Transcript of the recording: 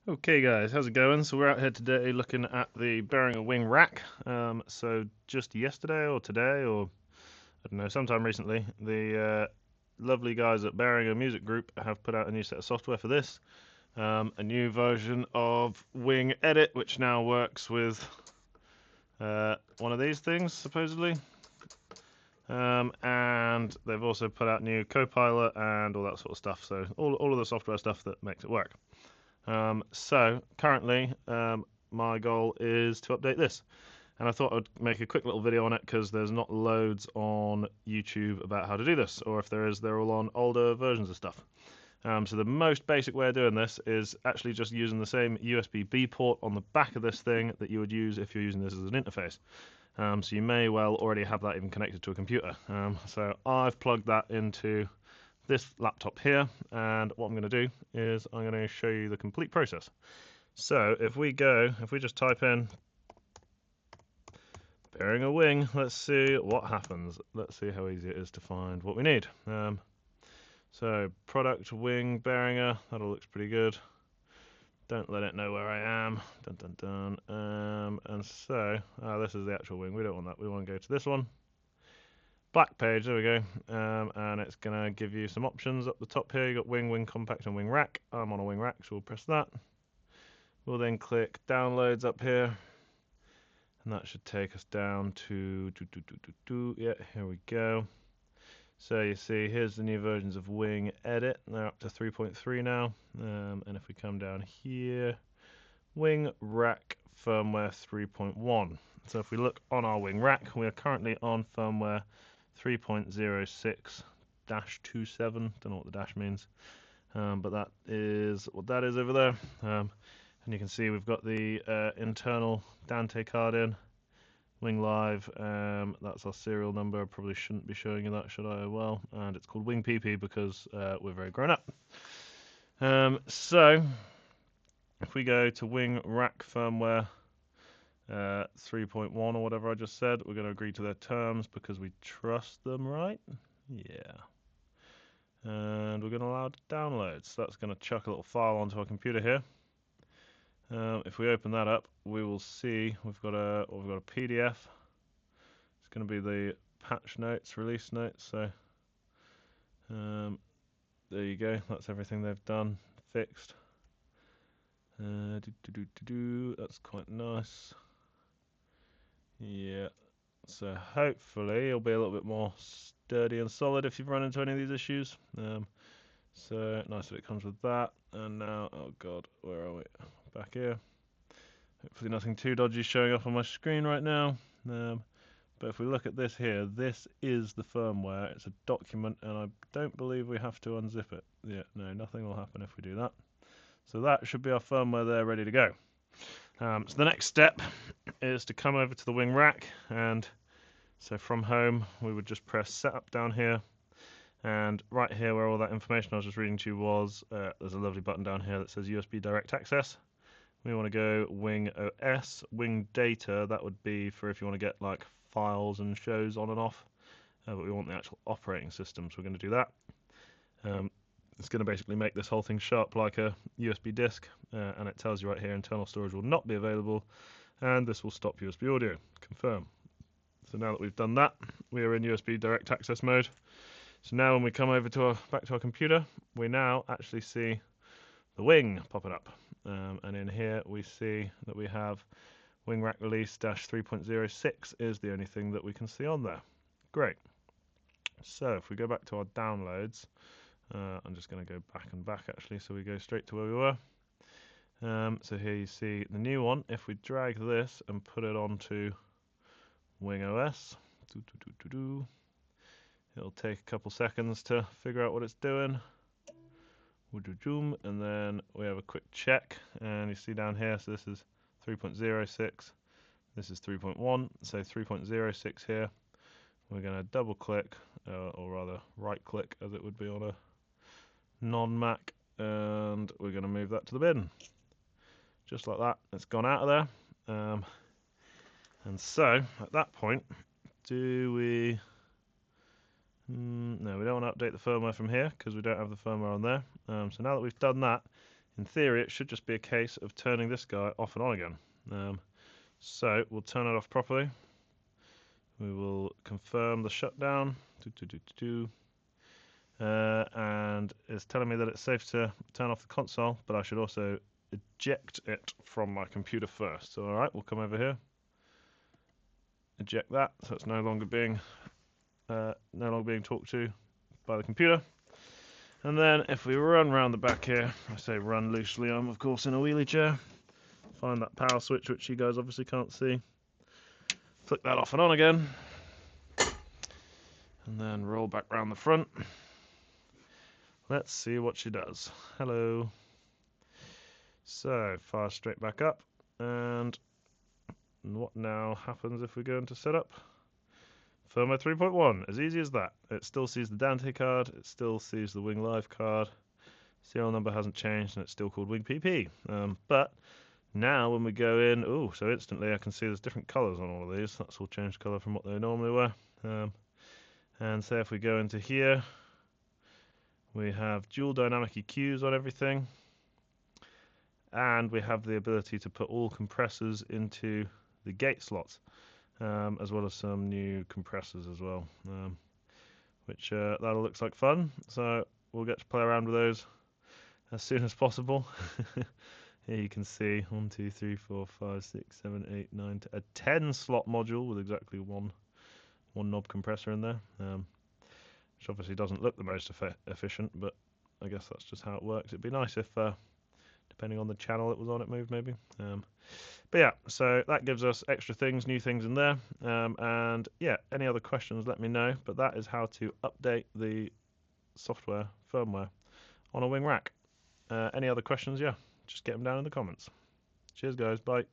Okay guys, how's it going? So we're out here today looking at the Behringer wing rack. So just yesterday or today or I don't know, sometime recently, the lovely guys at Behringer Music Group have put out a new set of software for this. A new version of Wing Edit, which now works with one of these things supposedly. And they've also put out new Copilot and all that sort of stuff. So all of the software stuff that makes it work. So currently, my goal is to update this, and I thought I'd make a quick little video on it because there's not loads on YouTube about how to do this, or if there is, they're all on older versions of stuff. So the most basic way of doing this is actually just using the same USB-B port on the back of this thing that you would use if you're using this as an interface. So you may well already have that even connected to a computer. So I've plugged that into this laptop here, and what I'm going to do is I'm going to show you the complete process. So if we just type in Behringer wing, let's see what happens. Let's see how easy it is to find what we need. So product wing Behringer, that all looks pretty good. Don't let it know where I am. Dun dun dun. And so this is the actual wing. We don't want that. We want to go to this one. Black page, there we go, and it's going to give you some options up the top here. You've got wing, wing compact, and wing rack. I'm on a wing rack, so we'll press that. We'll then click downloads up here, and that should take us down to, yeah, here we go. So you see, here's the new versions of Wing Edit. They're up to 3.3 now, and if we come down here, Wing Rack firmware 3.1. So if we look on our wing rack, we are currently on firmware 3.06-27. Don't know what the dash means, but that is what that is over there. And you can see we've got the internal Dante card in, Wing Live. That's our serial number. I probably shouldn't be showing you that, should I? Well, and it's called Wing PP because we're very grown up. So if we go to Wing Rack firmware 3.1 or whatever I just said, we're going to agree to their terms because we trust them, right? Yeah. And we're going to allow downloads. So that's going to chuck a little file onto our computer here. If we open that up, we will see we've got a PDF. It's going to be the patch notes, release notes. So there you go. That's everything they've done, fixed. That's quite nice. Yeah. So hopefully it'll be a little bit more sturdy and solid if you've run into any of these issues. So nice that it comes with that. And now, oh god, where are we? Back here. Hopefully nothing too dodgy showing up on my screen right now. But if we look at this here, this is the firmware. It's a document, and I don't believe we have to unzip it. Yeah, no, nothing will happen if we do that. So that should be our firmware there, ready to go. So the next step is to come over to the wing rack, and so from home we would just press setup down here, and right here where all that information I was just reading to you was, there's a lovely button down here that says USB direct access. We want to go wing OS, wing data. That would be for if you want to get like files and shows on and off, but we want the actual operating system, so we're going to do that. It's going to basically make this whole thing sharp like a USB disk, and it tells you right here internal storage will not be available, and this will stop USB audio. Confirm. So now that we've done that, we are in USB direct access mode. So now when we come over to back to our computer, we now actually see the wing popping up, and in here we see that we have wing rack release -3.06 is the only thing that we can see on there. Great. So if we go back to our downloads, I'm just going to go back and back actually, so we go straight to where we were. So here you see the new one. If we drag this and put it onto Wing OS, it'll take a couple seconds to figure out what it's doing. And then we have a quick check, and you see down here, so this is 3.06, this is 3.1, so 3.06 here. We're going to double click, or rather right click as it would be on a non-Mac, and we're going to move that to the bin. Just like that, it's gone out of there. And so, at that point, do we... no, we don't want to update the firmware from here, because we don't have the firmware on there. So now that we've done that, in theory, it should just be a case of turning this guy off and on again. So we'll turn it off properly. We will confirm the shutdown. And it's telling me that it's safe to turn off the console, but I should also eject it from my computer first. So alright, we'll come over here. Eject that, so it's no longer being talked to by the computer. And then if we run round the back here, I say run loosely, I'm of course in a wheelie chair. Find that power switch, which you guys obviously can't see. Flick that off and on again. And then roll back round the front. Let's see what she does. Hello. So, fire straight back up. And what now happens if we go into setup? Firmware 3.1, as easy as that. It still sees the Dante card, it still sees the Wing Live card. Serial number hasn't changed and it's still called Wing PP. But now when we go in, so instantly I can see there's different colours on all of these. That's all changed colour from what they normally were. And say if we go into here, we have dual dynamic EQs on everything. And we have the ability to put all compressors into the gate slots, as well as some new compressors as well, which that all looks like fun. So we'll get to play around with those as soon as possible. Here you can see 1, 2, 3, 4, 5, 6, 7, 8, 9, a 10 slot module with exactly one knob compressor in there, which obviously doesn't look the most efficient, but I guess that's just how it works. It'd be nice if, depending on the channel it was on, it moved maybe. But yeah, so that gives us extra things, new things in there. And yeah, any other questions, let me know. But that is how to update the software firmware on a wing rack. Any other questions? Yeah, just get them down in the comments. Cheers, guys. Bye.